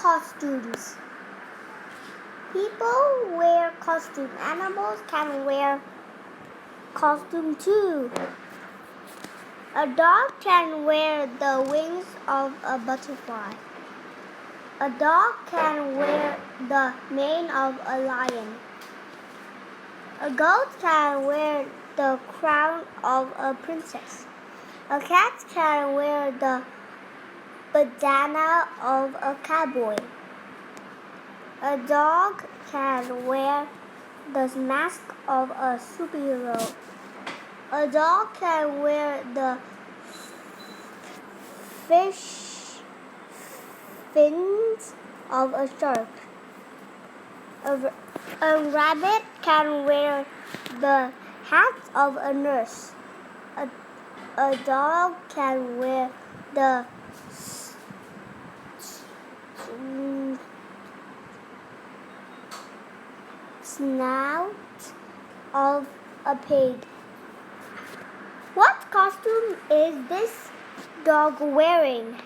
Costumes. People wear costume. Animals can wear costume too. A dog can wear the wings of a butterfly. A dog can wear the mane of a lion. A goat can wear the crown of a princess. A cat can wear the bandana of a cowboy. A dog can wear the mask of a superhero. A dog can wear the fins of a shark. A rabbit can wear the hat of a nurse. A dog can wear the snout of a pig. What costume is this dog wearing?